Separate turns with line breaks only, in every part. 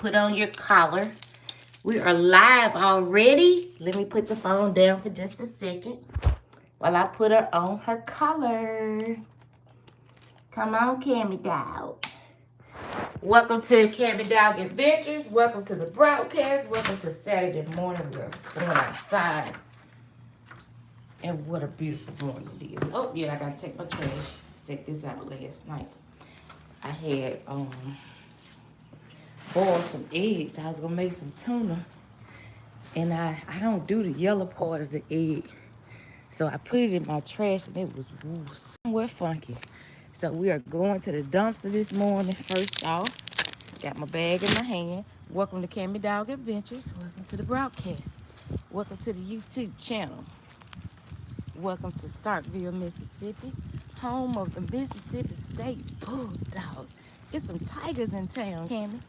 Put on your collar. We are live already. Let me put the phone down for just a second while I put her on her collar. Come on, Cammy Dog. Welcome to Cammy Dogg Adventures. Welcome to the broadcast. Welcome to Saturday morning. We're going outside. And what a beautiful morning it is. Oh, yeah, I got to take my trash. Set this out last night. I had boiled some eggs. I was going to make some tuna. And I don't do the yellow part of the egg. So I put it in my trash and it was somewhat funky. So we are going to the dumpster this morning. First off, got my bag in my hand. Welcome to Cammy Dogg Adventures. Welcome to the broadcast. Welcome to the YouTube channel. Welcome to Starkville, Mississippi, home of the Mississippi State Bulldogs. Get some tigers in town, Cammy.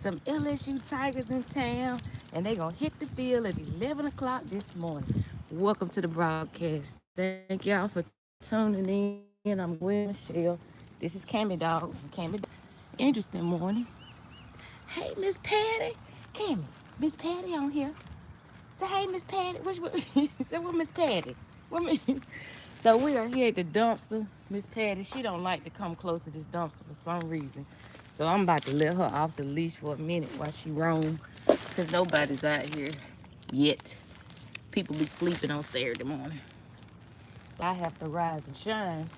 Some LSU Tigers in town, and they're going to hit the field at 11 o'clock this morning. Welcome to the broadcast. Thank y'all for tuning in. I'm with Michelle. This is Cammy Dog. Interesting morning. Hey, Miss Patty. Cammy, Miss Patty on here. Say, hey, Miss Patty. Say, what Miss Patty? So we are here at the dumpster. Miss Patty, she don't like to come close to this dumpster for some reason. So I'm about to let her off the leash for a minute while she roam. Because nobody's out here yet. People be sleeping on Saturday morning. I have to rise and shine.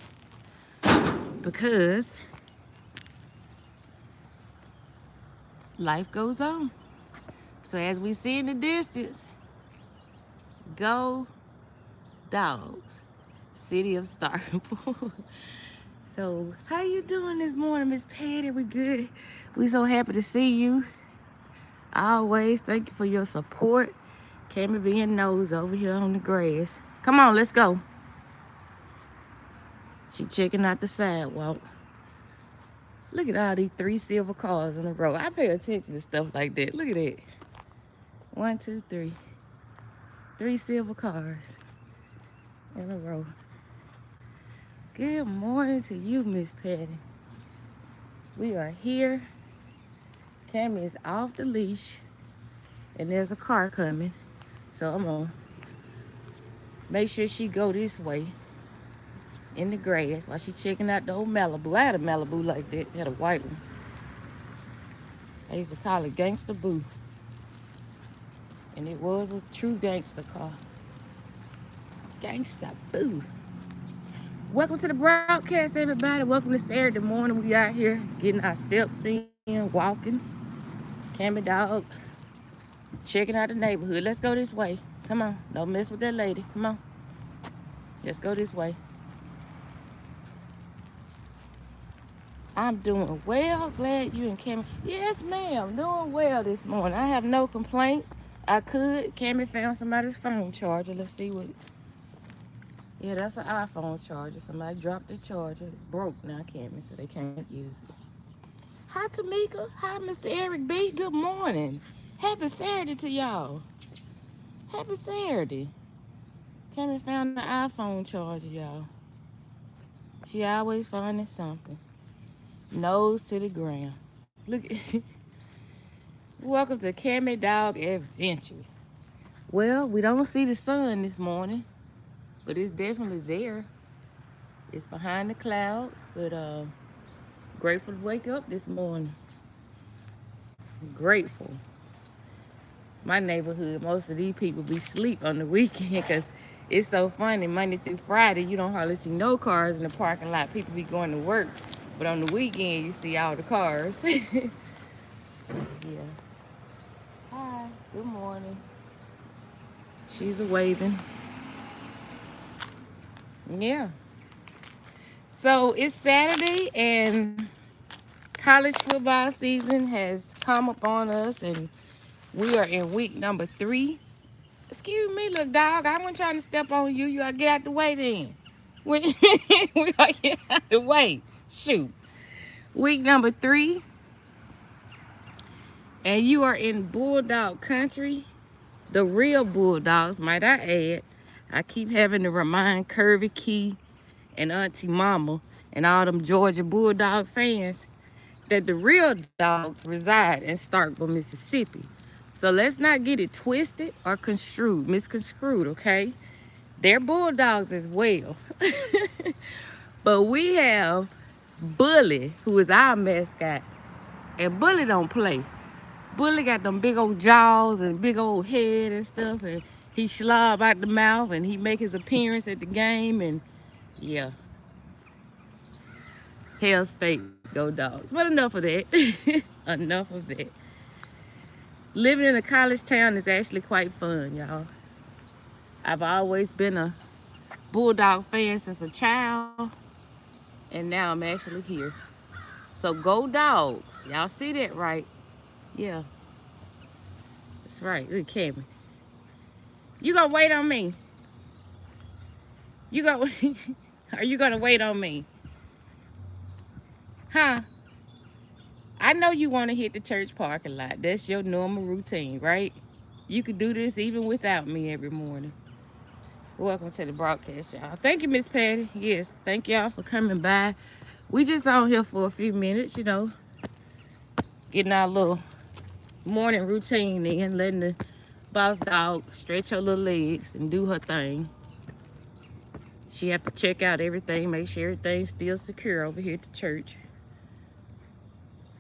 Because life goes on. So as we see in the distance, go Dogs. City of Starkville. So, how you doing this morning, Miss Patty? We good. We so happy to see you. Always, thank you for your support. Cammy being nose over here on the grass. Come on, let's go. She checking out the sidewalk. Look at all these 3 silver cars in a row. I pay attention to stuff like that. Look at that. 1, 2, 3. 3 silver cars in a row. Good morning to you, Miss Patty. We are here. Cammy is off the leash, and there's a car coming. So I'm gonna make sure she go this way in the grass while she checking out the old Malibu. I had a Malibu like that. I had a white one. I used to call it Gangsta Boo, and it was a true gangster car. Gangsta Boo. Welcome to the broadcast, everybody. Welcome to Saturday morning. We out here getting our steps in, walking. Cammy Dog, checking out the neighborhood. Let's go this way. Come on. Don't mess with that lady. Come on. Let's go this way. I'm doing well. Glad you and Cammy. Yes, ma'am. Doing well this morning. I have no complaints. I could. Cammy found somebody's phone charger. Let's see what. Yeah, that's an iPhone charger. Somebody dropped the charger. It's broke now, Cammy, so they can't use it. Hi, Tamika. Hi, Mr. Eric B. Good morning. Happy Saturday to y'all. Happy Saturday. Cammy found the iPhone charger, y'all. She always finding something. Nose to the ground. Look. Welcome to Cammy Dogg Adventures. Well, we don't see the sun this morning, but it's definitely there. It's behind the clouds, but grateful to wake up this morning. Grateful. My neighborhood, most of these people be asleep on the weekend because it's so funny. Monday through Friday, you don't hardly see no cars in the parking lot. People be going to work, but on the weekend, you see all the cars. Yeah. Hi. Good morning. She's a waving. Yeah. So it's Saturday and college football season has come upon us, and we are in week number 3. Excuse me, little dog. I wasn't trying to step on you. You gotta get out the way then. We gotta get out the way. Shoot. Week number 3. And you are in Bulldog country. The real Bulldogs, might I add. I keep having to remind Curvy Key and Auntie Mama and all them Georgia Bulldog fans that the real dogs reside in Starkville, Mississippi. So let's not get it twisted or misconstrued, okay? They're bulldogs as well. But we have Bully, who is our mascot. And Bully don't play. Bully got them big old jaws and big old head and stuff. And he slob out the mouth and he make his appearance at the game. And yeah, Hell State, go dogs. But enough of that. Enough of that. Living in a college town is actually quite fun, y'all. I've always been a Bulldog fan since a child. And now I'm actually here. So go dogs. Y'all see that, right? Yeah. That's right. Look, Cammy. You gonna wait on me? You go Are you gonna wait on me? Huh? I know you wanna hit the church parking lot. That's your normal routine, right? You could do this even without me every morning. Welcome to the broadcast, y'all. Thank you, Miss Patty. Yes, thank y'all for coming by. We just on here for a few minutes, you know, getting our little morning routine in, letting the boss dog stretch her little legs and do her thing. She have to check out everything, make sure everything's still secure over here at the church.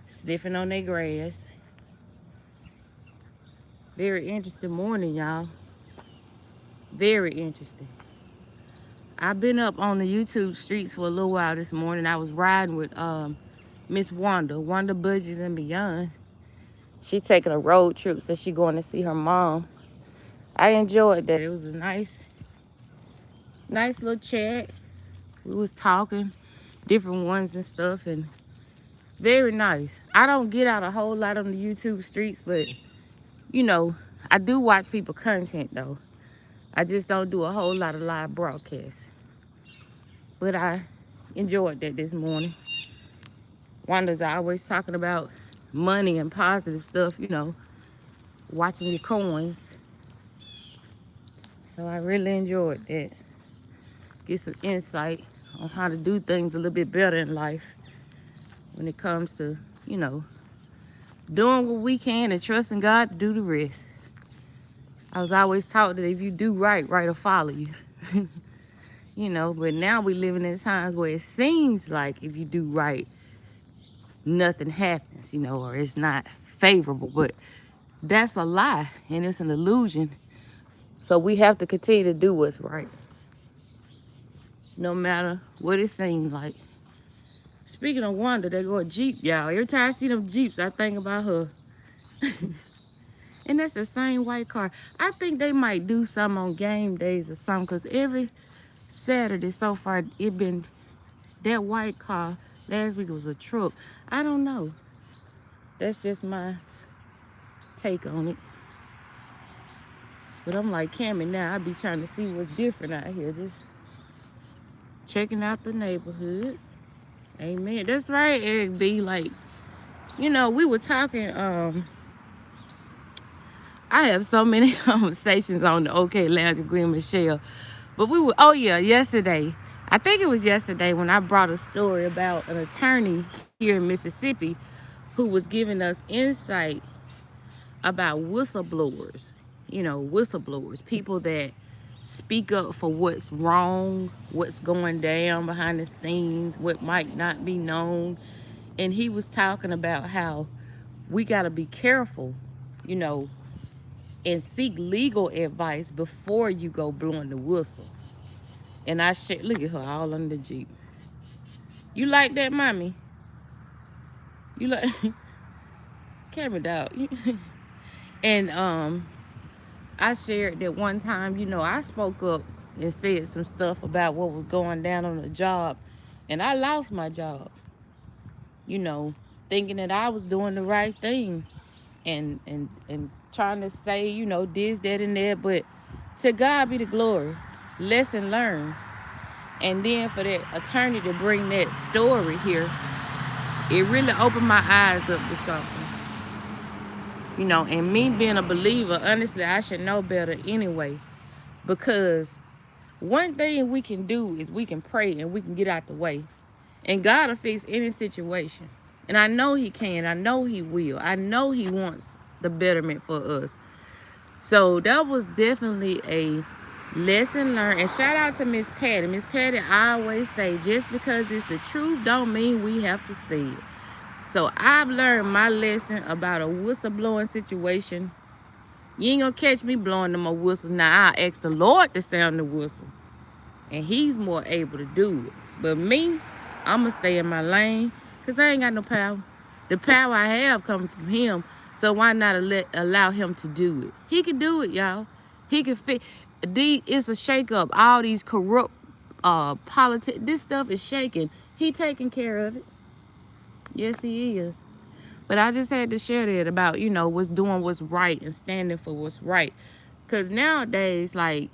Sniffing on their grass. Very interesting morning, y'all. Very interesting. I've been up on the YouTube streets for a little while this morning. I was riding with Miss Wanda Budgies and Beyond. She taking a road trip, so she going to see her mom. I enjoyed that. It was a nice little chat. We was talking different ones and stuff, and very nice. I don't get out a whole lot on the YouTube streets, but you know, I do watch people content though. I just don't do a whole lot of live broadcasts. But I enjoyed that this morning. Wanda's always talking about money and positive stuff, you know, watching your coins. So I really enjoyed that. Get some insight on how to do things a little bit better in life when it comes to, you know, doing what we can and trusting God to do the rest. I was always taught that if you do right, right will follow you. You know, but now we living in times where it seems like if you do right, nothing happens, you know, or it's not favorable. But that's a lie and it's an illusion. So we have to continue to do what's right, no matter what it seems like. Speaking of Wanda, they go a Jeep, y'all. Every time I see them Jeeps, I think about her. And that's the same white car. I think they might do some on game days or something, because every Saturday so far, it been that white car. Last week it was a truck. I don't know. That's just my take on it. But I'm like Cammy now. I be trying to see what's different out here. Just checking out the neighborhood. Amen. That's right, Eric B. Like, you know, we were talking. I have so many conversations on the OK Lounge with Gwen Michelle. But we were, oh yeah, yesterday. I think it was yesterday when I brought a story about an attorney here in Mississippi who was giving us insight about whistleblowers. You know, whistleblowers, people that speak up for what's wrong, what's going down behind the scenes, what might not be known. And he was talking about how we got to be careful, you know, and seek legal advice before you go blowing the whistle. And I said, look at her all under the Jeep. You like that, mommy? You like camera dog. And I shared that one time, you know, I spoke up and said some stuff about what was going down on the job, and I lost my job, you know, thinking that I was doing the right thing and trying to say, you know, this, that, and that. But to God be the glory. Lesson learned. And then for that attorney to bring that story here, it really opened my eyes up to something. You know, and me being a believer, honestly, I should know better anyway. Because one thing we can do is we can pray and we can get out the way. And God will fix any situation. And I know he can. I know he will. I know he wants the betterment for us. So that was definitely a lesson learned. And shout out to Miss Patty. Miss Patty, I always say, just because it's the truth don't mean we have to say it. So I've learned my lesson about a whistleblowing situation. You ain't gonna catch me blowing them a whistle. Now I ask the Lord to sound the whistle, and he's more able to do it. But me, I'ma stay in my lane, cause I ain't got no power. The power I have comes from him. So why not allow him to do it? He can do it, y'all. He can fit. It's a shake up. All these corrupt politics. This stuff is shaking. He taking care of it. Yes, he is. But I just had to share that about, what's doing what's right and standing for what's right. Cause nowadays, like,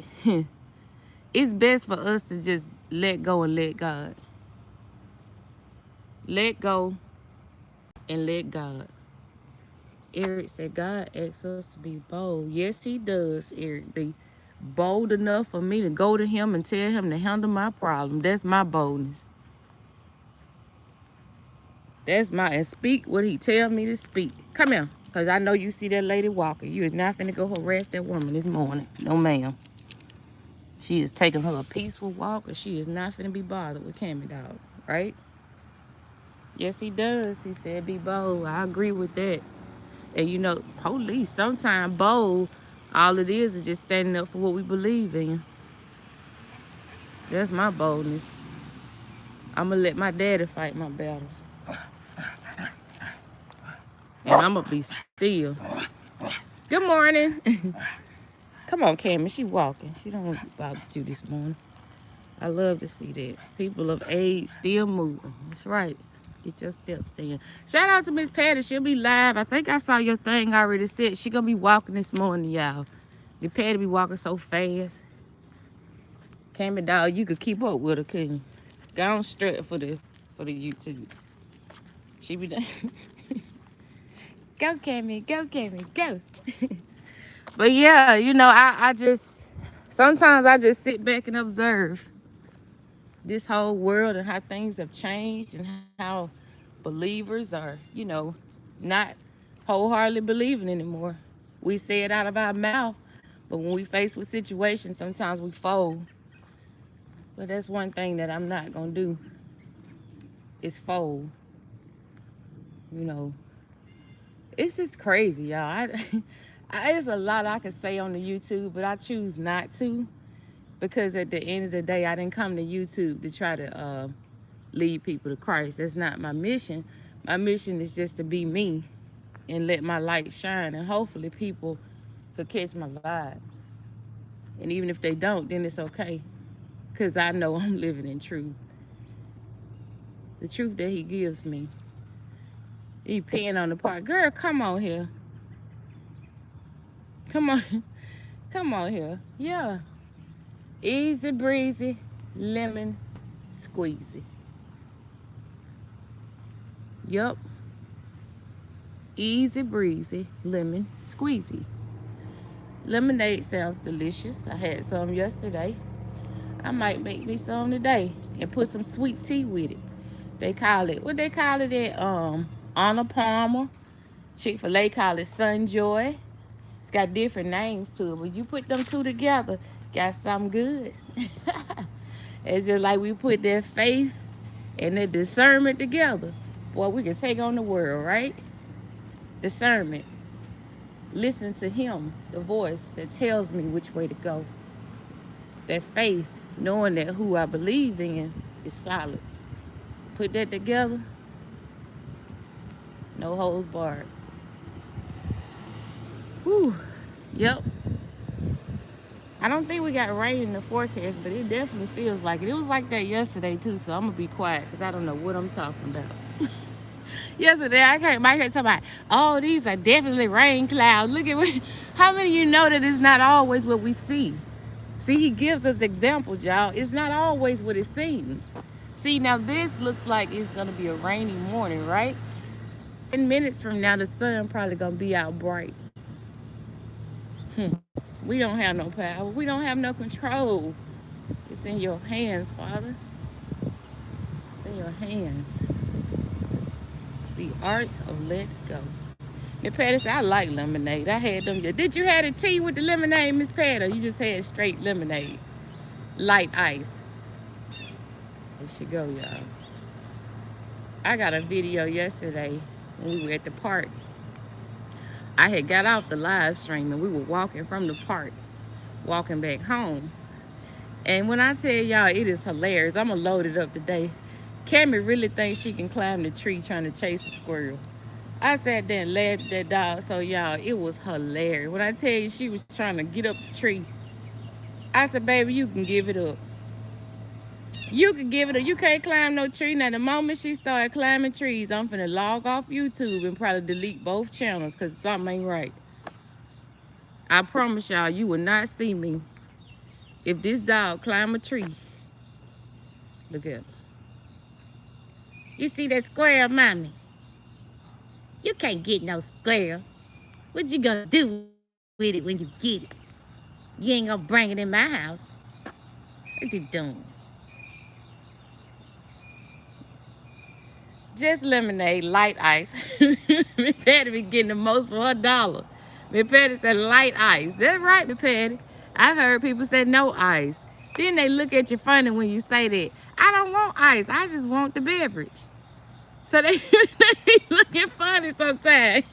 it's best for us to just let go and let God. Let go and let God. Eric said, God asks us to be bold. Yes, he does, Eric. Be bold enough for me to go to him and tell him to handle my problem. That's my boldness. And speak what he tell me to speak. Come here, because I know you see that lady walking. You is not finna go harass that woman this morning. No, ma'am. She is taking her a peaceful walk, and she is not finna be bothered with Cammy Dog, right? Yes, he does. He said be bold. I agree with that. And police, sometimes bold, all it is just standing up for what we believe in. That's my boldness. I'm going to let my daddy fight my battles. And I'm going to be still. Good morning. Come on, Cammy. She walking. She don't want to bother you this morning. I love to see that. People of age still moving. That's right. Get your steps in. Shout out to Miss Patty. She'll be live. I think I saw your thing already said. She going to be walking this morning, y'all. The Patty be walking so fast. Cammy Dog, you could keep up with her, couldn't you? Go on straight for the YouTube. She be done. Go, Cammy. Go, Cammy. Go. But yeah, I just, sometimes I just sit back and observe this whole world and how things have changed and how believers are, not wholeheartedly believing anymore. We say it out of our mouth, but when we face with situations, sometimes we fold. But that's one thing that I'm not going to do is fold. It's just crazy, y'all. There's a lot I could say on the YouTube, but I choose not to, because at the end of the day, I didn't come to YouTube to try to lead people to Christ. That's not my mission. My mission is just to be me and let my light shine, and hopefully people could catch my vibe. And even if they don't, then it's okay, because I know I'm living in truth. The truth that he gives me. He peeing on the park. Girl, come on here. Come on. Come on here. Yeah. Easy breezy, lemon squeezy. Yup. Easy breezy, lemon squeezy. Lemonade sounds delicious. I had some yesterday. I might make me some today and put some sweet tea with it. What they call it at Arnold Palmer. Chick-fil-A call it Sunjoy. It's got different names to it. When you put them two together, got something good. It's just like we put that faith and that discernment together. Boy, we can take on the world, right? Discernment. Listen to him, the voice that tells me which way to go. That faith, knowing that who I believe in is solid. Put that together, no holds barred. Whew. Yep. I don't think we got rain in the forecast, but it definitely feels like it. It was like that yesterday too, so I'm gonna be quiet because I don't know what I'm talking about. Yesterday I came back here talking about, oh, these are definitely rain clouds. Look at how many of you know that it's not always what we see? See, he gives us examples, y'all. It's not always what it seems. See, now this looks like it's gonna be a rainy morning, right? 10 minutes from now, the sun probably gonna be out bright. We don't have no power. We don't have no control. It's in your hands, Father. It's in your hands. The art of let go. Miss Patty said, I like lemonade. I had them. Did you have the tea with the lemonade, Miss Patty? You just had straight lemonade. Light ice. There she go, y'all. I got a video yesterday when we were at the park. I had got off the live stream and we were walking from the park, walking back home. And when I tell y'all, it is hilarious. I'm going to load it up today. Cammy really thinks she can climb the tree trying to chase a squirrel. I sat there and laughed at that dog. So, y'all, it was hilarious. When I tell you she was trying to get up the tree, I said, baby, you can give it up. You can give it up. You can't climb no tree. Now, the moment she started climbing trees, I'm finna log off YouTube and probably delete both channels because something ain't right. I promise y'all, you will not see me if this dog climb a tree. Look at her. You see that squirrel, mommy? You can't get no squirrel. What you gonna do with it when you get it? You ain't gonna bring it in my house. What you doing? Just lemonade, light ice. Miss Patty be getting the most for her dollar. Miss Patty said light ice. That's right, Miss Patty. I've heard people say no ice. Then they look at you funny when you say that. I don't want ice. I just want the beverage. So they be looking funny sometimes.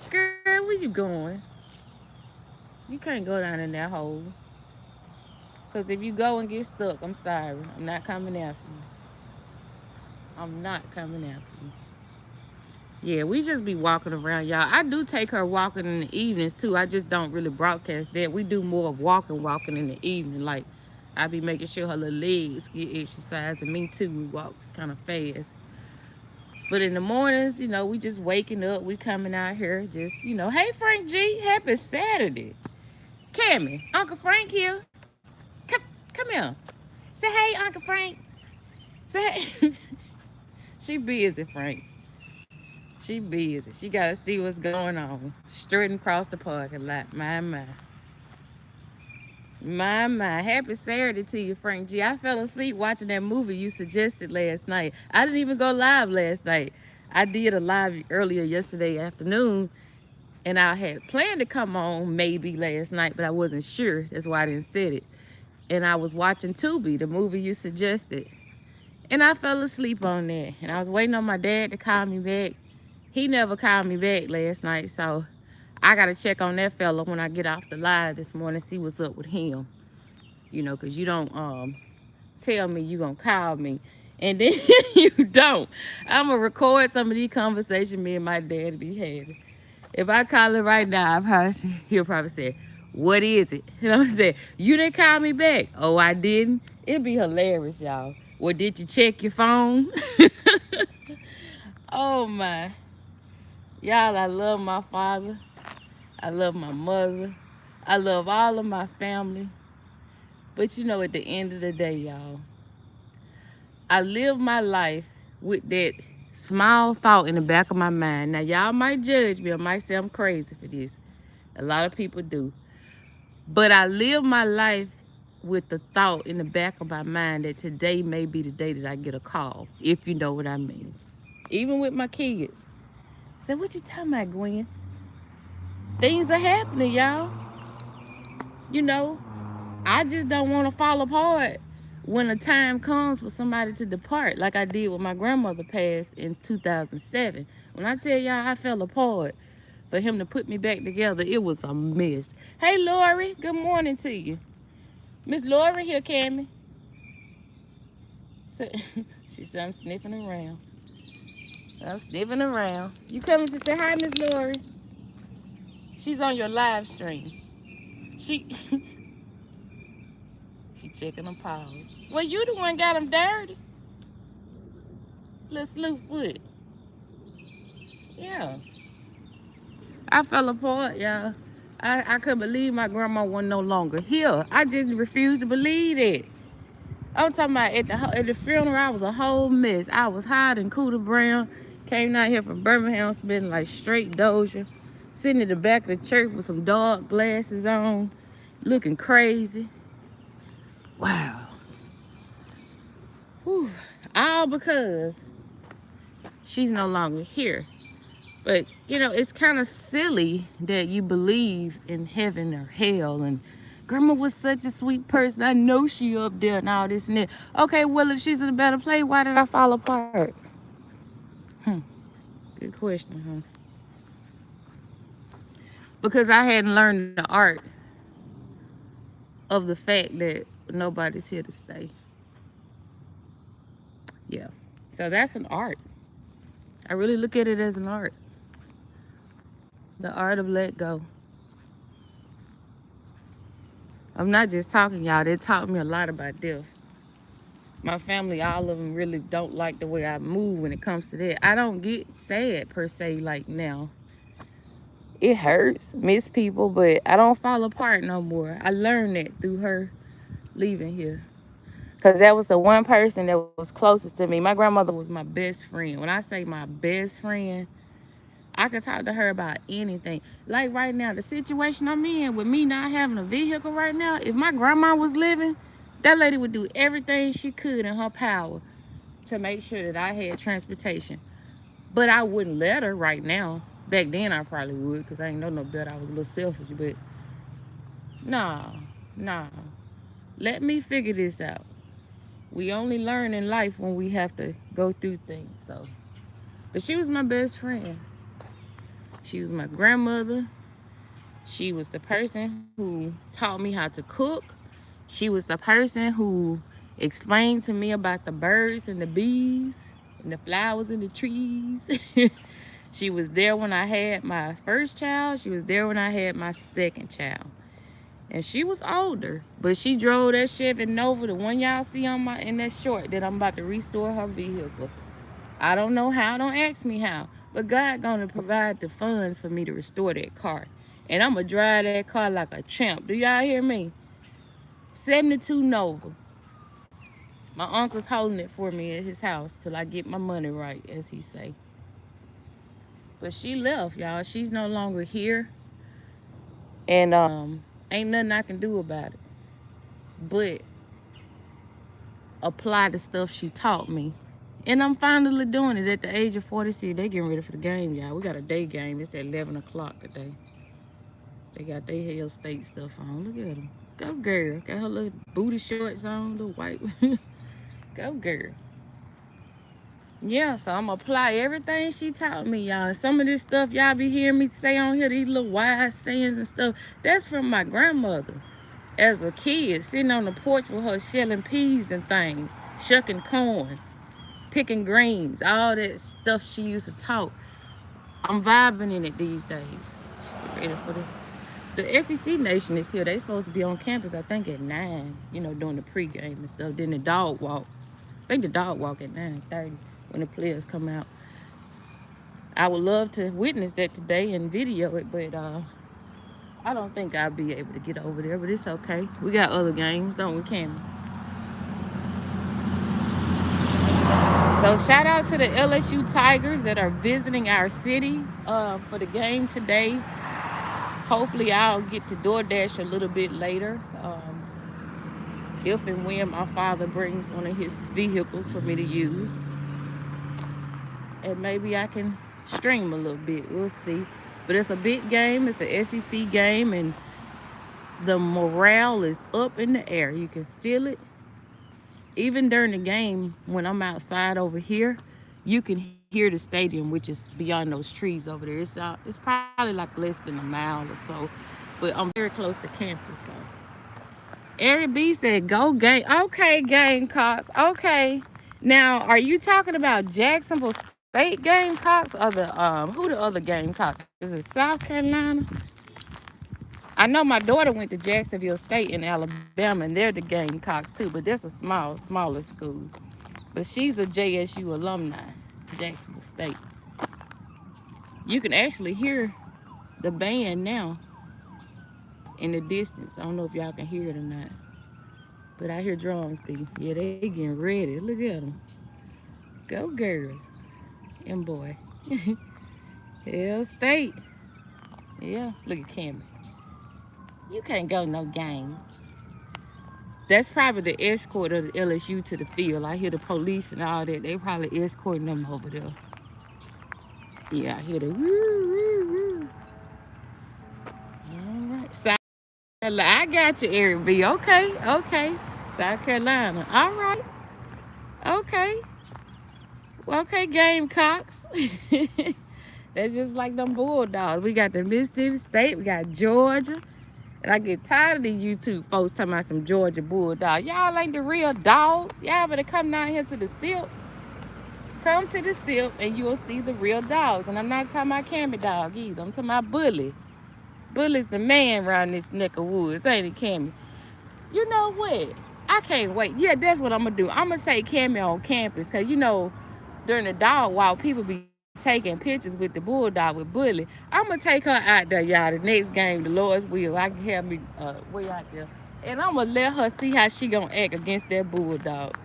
Girl, where you going? You can't go down in that hole. Because if you go and get stuck, I'm sorry. I'm not coming after you. I'm not coming after you. Yeah, we just be walking around, y'all. I do take her walking in the evenings, too. I just don't really broadcast that. We do more of walking in the evening. Like, I be making sure her little legs get exercise. And me, too. We walk kind of fast. But in the mornings, you know, we just waking up. We coming out here just, you know. Hey, Frank G. Happy Saturday. Cammy, Uncle Frank here. Come here. Say hey, Uncle Frank. Say hey. She busy, Frank. She busy. She got to see what's going on. Strutting across the parking lot. My. Happy Saturday to you, Frank G. I fell asleep watching that movie you suggested last night. I didn't even go live last night. I did a live earlier yesterday afternoon, and I had planned to come on maybe last night, but I wasn't sure. That's why I didn't set it. And I was watching Tubi, the movie you suggested. And I fell asleep on that. And I was waiting on my dad to call me back. He never called me back last night, so I got to check on that fella when I get off the live this morning, see what's up with him. You know, because you don't tell me you going to call me, and then you don't. I'm going to record some of these conversations me and my dad be having. If I call him right now, he'll probably say, what is it? You know what I'm saying? You didn't call me back. Oh, I didn't? It'd be hilarious, y'all. Well, did you check your phone? Oh, my. Y'all, I love my father. I love my mother. I love all of my family. But, you know, at the end of the day, y'all, I live my life with that small thought in the back of my mind. Now, y'all might judge me or might say I'm crazy for this. A lot of people do. But I live my life with the thought in the back of my mind that today may be the day that I get a call, if you know what I mean. Even with my kids. So what you talking about, Gwen? Things are happening, y'all. You know, I just don't want to fall apart when the time comes for somebody to depart, like I did when my grandmother passed in 2007. When I tell y'all I fell apart, for him to put me back together, it was a mess. Hey, Lori, good morning to you. Miss Lori here, Cammy. She said I'm sniffing around. I'm sniffing around. You coming to say hi, Miss Lori? She's on your live stream. She checking them paws. Well, you the one got them dirty. Little slew foot. Yeah. I fell apart, y'all. I couldn't believe my grandma wasn't no longer here. I just refused to believe it. I'm talking about at the funeral, I was a whole mess. I was hot and Cooter Brown. Came down here from Birmingham, spending like straight doja. Sitting in the back of the church with some dark glasses on. Looking crazy. Wow. Whew. All because she's no longer here. But, you know, it's kind of silly that you believe in heaven or hell. And grandma was such a sweet person. I know she up there and all this and that. Okay, well, if she's in a better place, why did I fall apart? Good question, huh? Because I hadn't learned the art of the fact that nobody's here to stay. Yeah. So that's an art. I really look at it as an art. The art of let go. I'm not just talking, y'all. They taught me a lot about death. My family, all of them really don't like the way I move when it comes to that. I don't get sad per se like now. It hurts, miss people, but I don't fall apart no more. I learned that through her leaving here. Because that was the one person that was closest to me. My grandmother was my best friend. When I say my best friend, I could talk to her about anything. Like right now, the situation I'm in with me not having a vehicle right now, if my grandma was living, that lady would do everything she could in her power to make sure that I had transportation. But I wouldn't let her right now. Back then I probably would, because I ain't know no better. I was a little selfish, but nah. Let me figure this out. We only learn in life when we have to go through things. So, but she was my best friend. She was my grandmother. She was the person who taught me how to cook. She was the person who explained to me about the birds and the bees and the flowers and the trees. She was there when I had my first child. She was there when I had my second child. And she was older, but she drove that Chevy Nova, the one y'all see on my in that short that I'm about to restore her vehicle. I don't know how, don't ask me how, but God gonna provide the funds for me to restore that car. And I'm gonna drive that car like a champ. Do y'all hear me? 72 Nova. My uncle's holding it for me at his house till I get my money right, as he say. But she left, y'all. She's no longer here. And ain't nothing I can do about it. But apply the stuff she taught me. And I'm finally doing it at the age of 46. They getting ready for the game, y'all. We got a day game. It's at 11 o'clock today. They got their Hale State stuff on. Look at them. Go girl. Got her little booty shorts on, little white. Go girl. Yeah, so I'm gonna apply everything she taught me, y'all. Some of this stuff y'all be hearing me say on here, these little wise sayings and stuff, that's from my grandmother. As a kid, sitting on the porch with her shelling peas and things, shucking corn, picking greens, all that stuff she used to talk. I'm vibing in it these days. Ready for the SEC Nation is here. They supposed to be on campus, I think, at 9, doing the pregame and stuff. Then the dog walk. I think the dog walk at 9:30 when the players come out. I would love to witness that today and video it, but I don't think I'll be able to get over there, but it's okay. We got other games, don't we, Cameron? So shout out to the LSU Tigers that are visiting our city for the game today. Hopefully I'll get to DoorDash a little bit later. If and when my father brings one of his vehicles for me to use. And maybe I can stream a little bit. We'll see. But it's a big game. It's an SEC game. And the morale is up in the air. You can feel it. Even during the game, when I'm outside over here, you can hear the stadium, which is beyond those trees over there. It's probably like less than a mile or so. But I'm very close to campus. So. Eric B said, go game. Okay, Gamecocks. Okay. Now, are you talking about Jacksonville State Gamecocks or who the other Gamecocks? Is it South Carolina? I know my daughter went to Jacksonville State in Alabama, and they're the Gamecocks too, but that's a smaller school. But she's a JSU alumni, Jacksonville State. You can actually hear the band now in the distance. I don't know if y'all can hear it or not. But I hear drums beating. Yeah, they getting ready. Look at them. Go girls. And boy. Hell State. Yeah, look at Cameron. You can't go no game. That's probably the escort of the LSU to the field. I hear the police and all that. They probably escorting them over there. Yeah, I hear the woo, woo, woo. All right. South Carolina. I got you, Eric B. Okay, okay. South Carolina. All right. Okay. Okay, Gamecocks. That's just like them Bulldogs. We got the Mississippi State. We got Georgia. And I get tired of these YouTube folks talking about some Georgia Bulldogs. Y'all ain't the real dogs. Y'all better come down here to the SIP. Come to the SIP and you'll see the real dogs. And I'm not talking about Cammy Dog either. I'm talking about Bully. Bully's the man around this neck of woods, ain't it, Cammy? You know what? I can't wait. Yeah, that's what I'm going to do. I'm going to take Cammy on campus because, during the dog walk, people be taking pictures with the Bulldog with Bully. I'm going to take her out there, y'all, the next game, the Lord's will. I can have me way out there. And I'm going to let her see how she going to act against that Bulldog.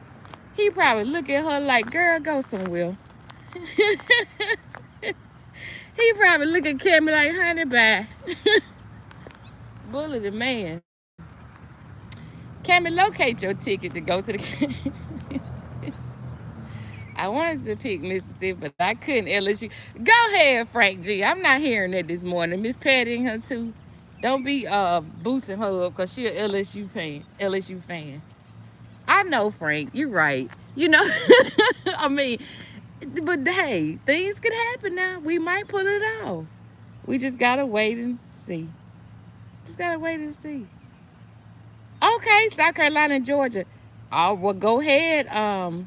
He probably look at her like, girl, go somewhere. He probably look at Cammy like, honey, bye. Bully the man. Cammy, locate your ticket to go to the game. I wanted to pick Mississippi, but I couldn't. LSU. Go ahead, Frank G. I'm not hearing that this morning. Miss Patty and her too. Don't be boosting her up because she a LSU fan. LSU fan. I know, Frank. You're right. I mean, but hey, things could happen now. We might pull it off. We just gotta wait and see. Just gotta wait and see. Okay, South Carolina and Georgia. Oh, well, go ahead.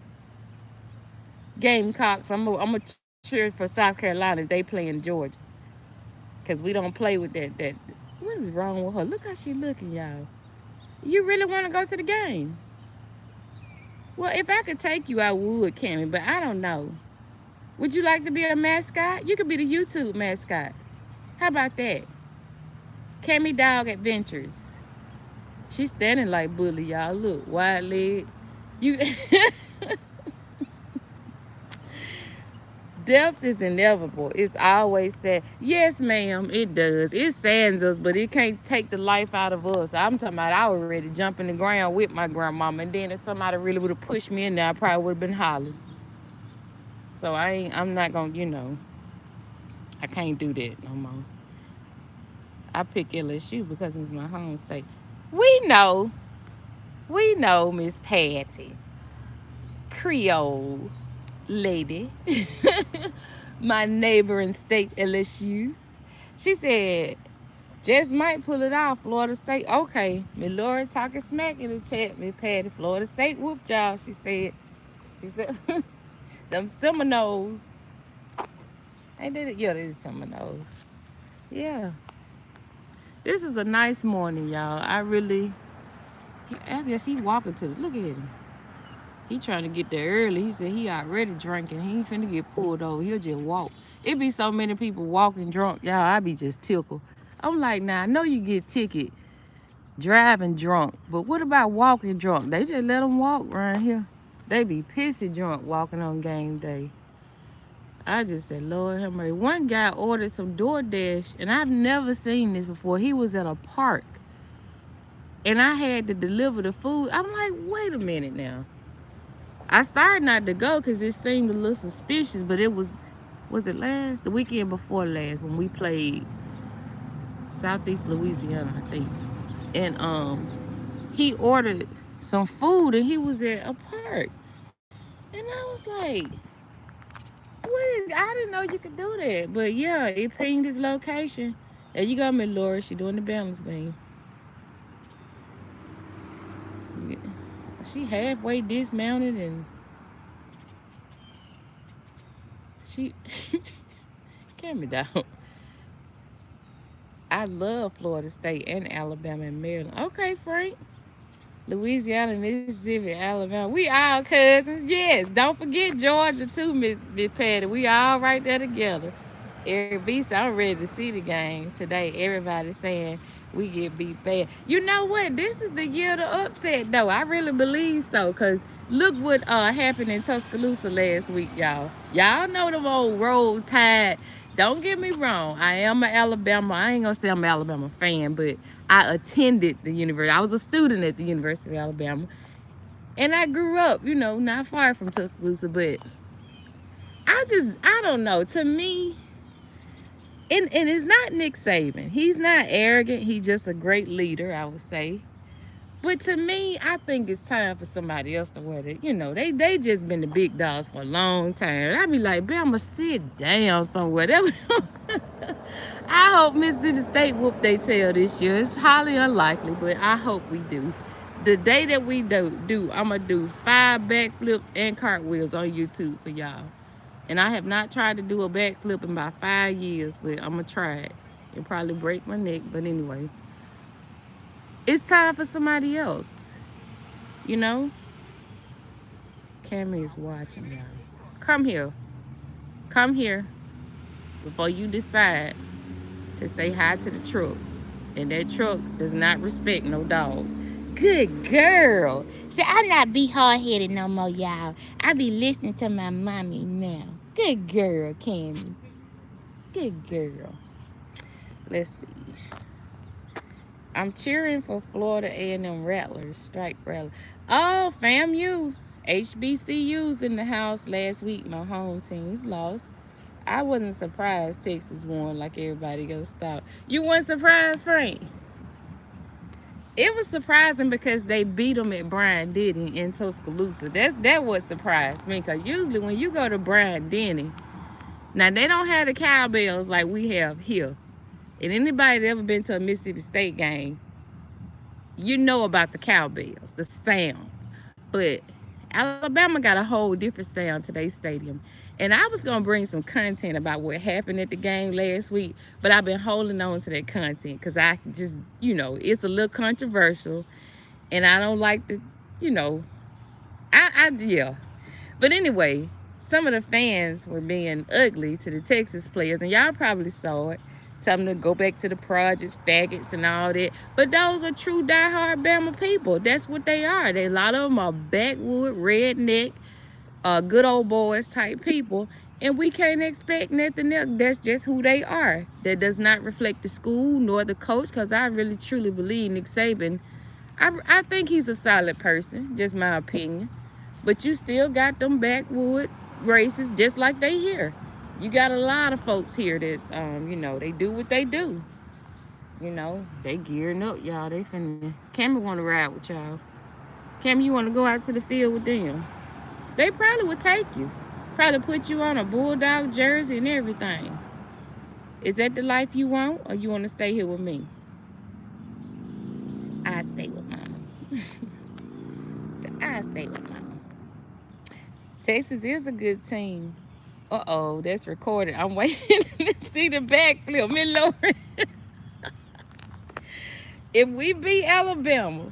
Gamecocks. I'm a cheer for South Carolina if they play in Georgia. Cause we don't play with that. What is wrong with her? Look how she looking, y'all. You really want to go to the game? Well, if I could take you, I would, Cammy. But I don't know. Would you like to be a mascot? You could be the YouTube mascot. How about that? Cammy Dogg Adventures. She's standing like Bully, y'all. Look, wide leg. You. Death is inevitable. It's always sad. Yes, ma'am, it does. It saddens us, but it can't take the life out of us. I'm talking about I was ready to jump in the ground with my grandmama, and then if somebody really would have pushed me in there, I probably would have been hollering. So I'm not gonna, I can't do that no more. I pick LSU because it's my home state. We know, Miss Patty, Creole lady, my neighboring state LSU. She said, just might pull it off, Florida State. Okay, Miss Lori talking smack in the chat, Miss Patty. Florida State whooped y'all, she said. She said, them Seminoles. Ain't they? Yeah, they Seminoles. Yeah. This is a nice morning, y'all. I guess he walking to, look at him. He trying to get there early. He said he already drinking. He ain't finna get pulled over. He'll just walk. It be so many people walking drunk, y'all. I be just tickled. I'm like, nah, I know you get ticket driving drunk, but what about walking drunk? They just let them walk around here. They be pissy drunk walking on game day. I just said, Lord have mercy. One guy ordered some DoorDash, and I've never seen this before. He was at a park, and I had to deliver the food. I'm like, wait a minute now. I started not to go because it seemed a little suspicious, but it was it the weekend before last when we played Southeast Louisiana, I think. And he ordered some food and he was at a park. And I was like, I didn't know you could do that. But yeah, it pinged his location. There you go, Miss Laura. She doing the balance beam. She halfway dismounted and she calm me down. I love Florida State and Alabama and Maryland. Okay, Frank. Louisiana, Mississippi, Alabama. We all cousins. Yes. Don't forget Georgia too, Miss Patty. We all right there together. Eric B said, I'm ready to see the game today. Everybody saying we get beat bad. You know what? This is the year of the upset, though. I really believe so, because look what happened in Tuscaloosa last week, y'all. Y'all know them old Roll Tide. Don't get me wrong. I am an Alabama. I ain't going to say I'm an Alabama fan, but I attended the university. I was a student at the University of Alabama. And I grew up, not far from Tuscaloosa, but I don't know. To me, And it's not Nick Saban. He's not arrogant. He's just a great leader, I would say. But to me, I think it's time for somebody else to wear it. You know, they just been the big dogs for a long time. I be like, Bama, sit down somewhere. I hope Mississippi State whoop they tail this year. It's highly unlikely, but I hope we do. The day that we do, I'm going to do 5 backflips and cartwheels on YouTube for y'all. And I have not tried to do a backflip in about 5 years, but I'm going to try it. It'll probably break my neck, but anyway. It's time for somebody else. You know? Cammy is watching y'all. Come here. Come here. Before you decide to say hi to the truck. And that truck does not respect no dog. Good girl. See, I'm not be hard-headed no more, y'all. I be listening to my mommy now. Good girl, Cammy. Good girl. Let's see. I'm cheering for Florida A&M Rattlers. Strike Rattlers. Oh, FAMU. HBCUs in the house last week. My home teams lost. I wasn't surprised Texas won like everybody else thought. You weren't surprised, Frank? It was surprising because they beat them at Bryant-Denny in Tuscaloosa. That what surprised me, because usually when you go to Bryant-Denny, now they don't have the cowbells like we have here. And anybody that ever been to a Mississippi State game, you know about the cowbells, the sound. But Alabama got a whole different sound to their stadium. And I was going to bring some content about what happened at the game last week, but I've been holding on to that content because I just, you know, it's a little controversial. And I don't like the, you know, yeah. But anyway, some of the fans were being ugly to the Texas players, and y'all probably saw it. Tell them to go back to the projects, faggots, and all that. But those are true diehard Bama people. That's what they are. A lot of them are backwood, redneck, good old boys type people. And we can't expect nothing else. That's just who they are. That does not reflect the school nor the coach, because I really, truly believe Nick Saban, I think he's a solid person, just my opinion. But you still got them backwood races just like they here. You got a lot of folks here that's, you know, they do what they do. You know, they gearing up, y'all. They finna. Cammy want to ride with y'all. Cammy, you want to go out to the field with them? They probably would take you. Probably put you on a Bulldog jersey and everything. Is that the life you want, or you want to stay here with me? I stay with Mama. I stay with Mama. Texas is a good team. Uh-oh, that's recorded. I'm waiting to see the backflip. Miss Lauren. If we beat Alabama,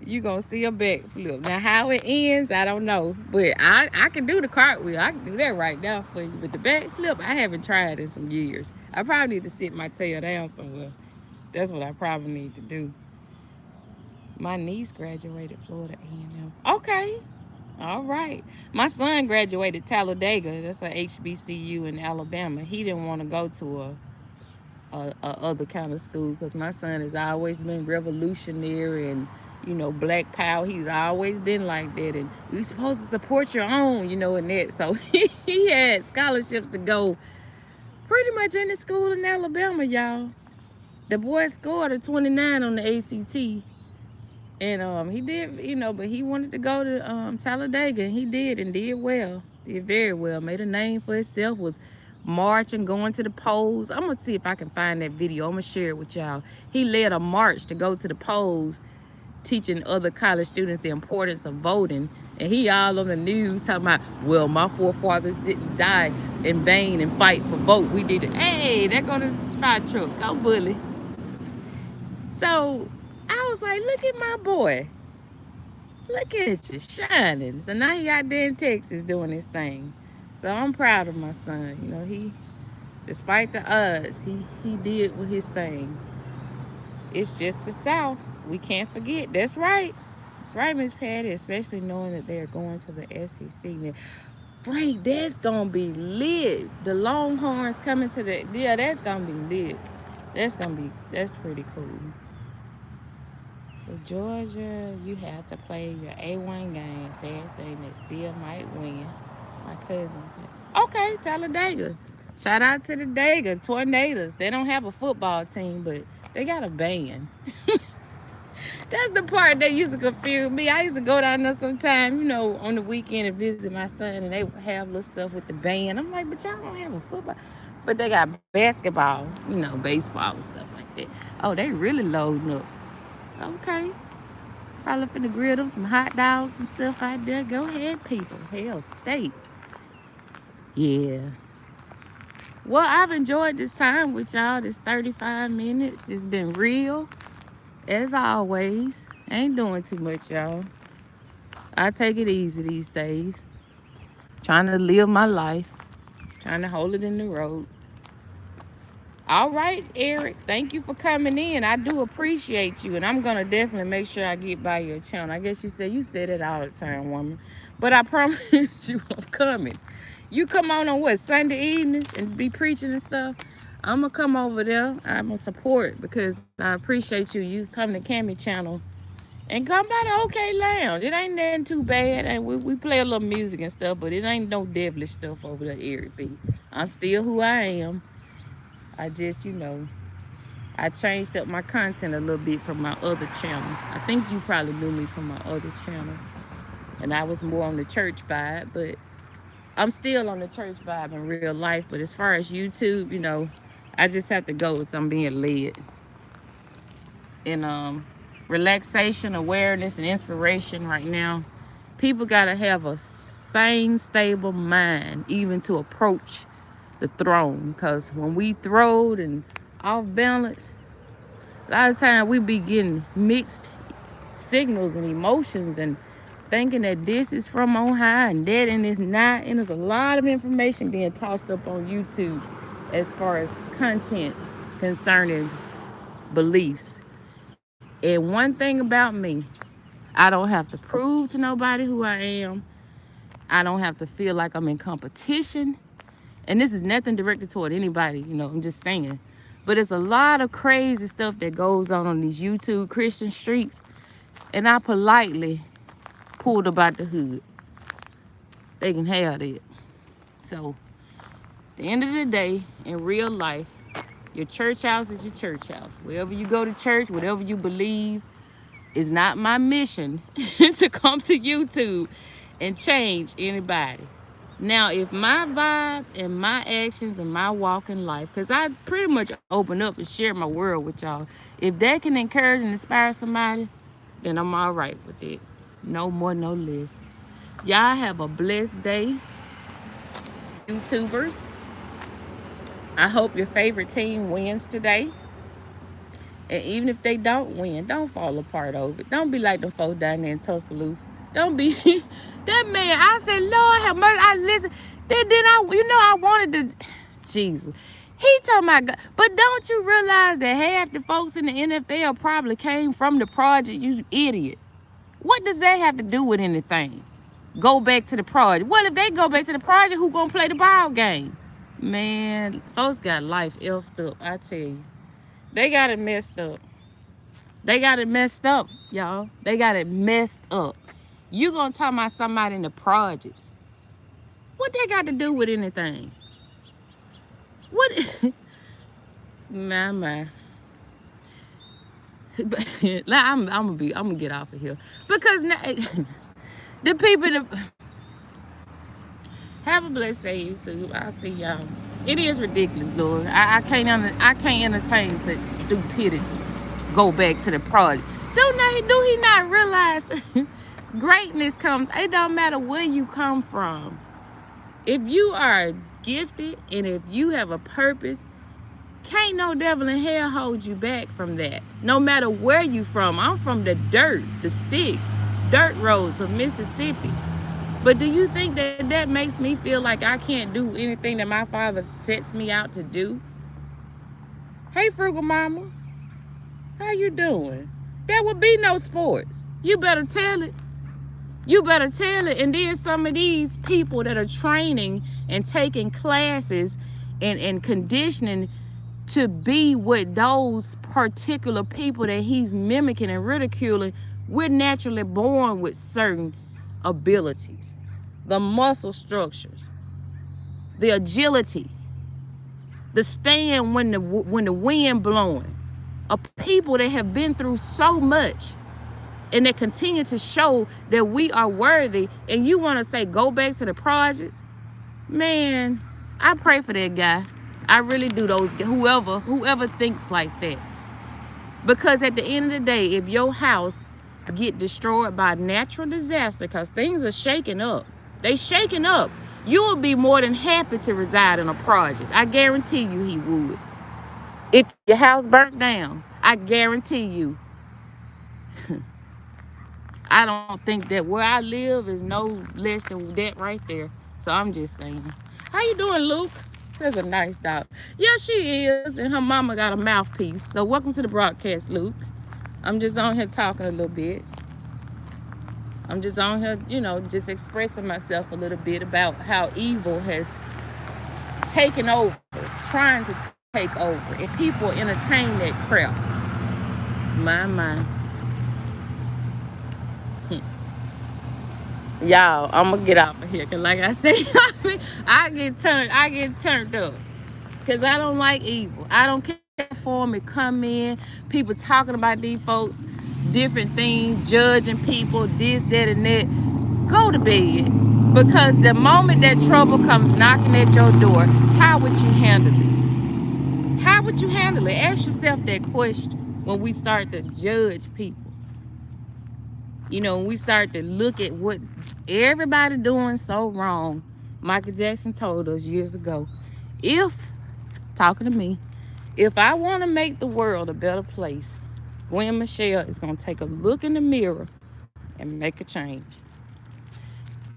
you going to see a backflip. Now, how it ends, I don't know. But I can do the cartwheel. I can do that right now for you. But the backflip, I haven't tried in some years. I probably need to sit my tail down somewhere. That's what I probably need to do. My niece graduated Florida A&M. Okay. All right. My son graduated Talladega. That's a HBCU in Alabama. He didn't want to go to a other kind of school because my son has always been revolutionary and, you know, black power. He's always been like that. And you're supposed to support your own, you know, and that. So he had scholarships to go pretty much any school in Alabama, y'all. The boy scored a 29 on the ACT. And he did, you know, but he wanted to go to Talladega, and he did well. Did very well. Made a name for himself, was marching, going to the polls. I'm going to see if I can find that video. I'm going to share it with y'all. He led a march to go to the polls, teaching other college students the importance of voting. And he all on the news talking about, well, my forefathers didn't die in vain and fight for vote. We did it. Hey, there go the fire truck. Go bully. So I was like, look at my boy. Look at you, shining. So now he out there in Texas doing his thing. So I'm proud of my son. You know, he, despite the odds, he did with his thing. It's just the South. We can't forget. That's right. That's right, Miss Patty, especially knowing that they're going to the SEC. Now, Frank, that's going to be lit. The Longhorns coming to the, yeah, that's going to be lit. That's pretty cool. For Georgia, you have to play your A1 game. Sad thing that still might win. My cousin. Okay, Talladega. Shout out to the Dagger Tornadoes. They don't have a football team, but they got a band. That's the part that used to confuse me. I used to go down there sometime, on the weekend and visit my son, and they would have little stuff with the band. I'm like, but y'all don't have a football. But they got basketball, baseball and stuff like that. Oh, they really loading up. Okay. Probably finna grill them some hot dogs and stuff out there. Go ahead, people. Hell, steak. Yeah. Well, I've enjoyed this time with y'all. This 35 minutes. It's been real. As always. Ain't doing too much, y'all. I take it easy these days. Trying to live my life. Trying to hold it in the road. All right, Eric. Thank you for coming in. I do appreciate you. And I'm going to definitely make sure I get by your channel. I guess you said it all the time, woman. But I promise you I'm coming. You come on what, Sunday evenings and be preaching and stuff? I'm going to come over there. I'm going to support because I appreciate you. You come to Cammie channel and come by the OK Lounge. It ain't nothing too bad. And we play a little music and stuff, but it ain't no devilish stuff over there, Eric B. I'm still who I am. I just, I changed up my content a little bit from my other channel. I think you probably knew me from my other channel. And I was more on the church vibe, but I'm still on the church vibe in real life. But as far as YouTube, I just have to go as I'm being led. And relaxation, awareness, and inspiration right now. People got to have a sane, stable mind even to approach the throne. Because when we throwed and off balance, a lot of times we be getting mixed signals and emotions and thinking that this is from on high and that and it's not. And there's a lot of information being tossed up on YouTube as far as content concerning beliefs. And one thing about me, I don't have to prove to nobody who I am. I don't have to feel like I'm in competition. And this is nothing directed toward anybody, I'm just saying. But it's a lot of crazy stuff that goes on these YouTube Christian streets. And I politely pulled about the hood. They can have it. So, at the end of the day, in real life, your church house is your church house. Wherever you go to church, whatever you believe, is not my mission to come to YouTube and change anybody. Now, if my vibe and my actions and my walk in life, because I pretty much open up and share my world with y'all, if that can encourage and inspire somebody, then I'm all right with it. No more, no less. Y'all have a blessed day, YouTubers. I hope your favorite team wins today. And even if they don't win, don't fall apart over it. Don't be like them folks down there in Tuscaloosa. Don't be that man. I said, Lord have mercy. I listen. Then I wanted to. Jesus. He talking about God. But don't you realize that half the folks in the NFL probably came from the project, you idiot? What does that have to do with anything? Go back to the project. Well, if they go back to the project, who gonna play the ball game? Man, folks got life effed up, I tell you. They got it messed up. They got it messed up, y'all. They got it messed up. You gonna talk about somebody in the projects. What they got to do with anything? What? My. I'm gonna get off of here. Because now, the people have a blessed day, YouTube. I'll see y'all. It is ridiculous, Lord. I can't entertain such stupidity. Go back to the project. Do he not realize greatness comes? It don't matter where you come from. If you are gifted and if you have a purpose, can't no devil in hell hold you back from that. No matter where you from. I'm from the dirt, the sticks, dirt roads of Mississippi. But do you think that that makes me feel like I can't do anything that my father sets me out to do? Hey, Frugal Mama. How you doing? There would be no sports. You better tell it. You better tell it. And then some of these people that are training and taking classes and conditioning to be what those particular people that he's mimicking and ridiculing, we're naturally born with certain abilities. The muscle structures, the agility, The stand when the wind blowing. Of people that have been through so much and that continue to show that we are worthy, and you want to say go back to the projects. Man, I pray for that guy. I really do. Those whoever thinks like that. Because at the end of the day, if your house get destroyed by natural disaster, because things are shaking up, they shaking up, you will be more than happy to reside in a project. I guarantee you he would. If your house burnt down, I guarantee you. I don't think that where I live is no less than that right there. So I'm just saying. How you doing, Luke? That's a nice dog. Yeah, she is. And her mama got a mouthpiece. So welcome to the broadcast, Luke. I'm just on here talking a little bit. I'm just on here, just expressing myself a little bit about how evil has taken over, trying to take over. And people entertain that crap. My. Y'all, I'm gonna get off of here, cause like I said, I get turned up, cause I don't like evil. I don't care for them to come in, people talking about these folks, different things, judging people, this, that, and that. Go to bed, because the moment that trouble comes knocking at your door, how would you handle it? How would you handle it? Ask yourself that question when we start to judge people. When we start to look at what everybody doing so wrong. Michael Jackson told us years ago, talking to me, if I want to make the world a better place, Gwen Michelle is going to take a look in the mirror and make a change.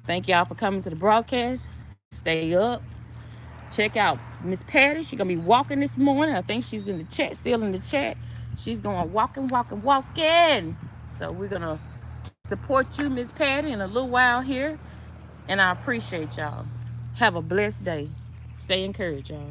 Thank y'all for coming to the broadcast. Stay up. Check out Miss Patty. She's going to be walking this morning. I think she's in the chat, still in the chat. She's going walking. So we're going to support you, Miss Patty, in a little while here. And I appreciate y'all. Have a blessed day. Stay encouraged, y'all.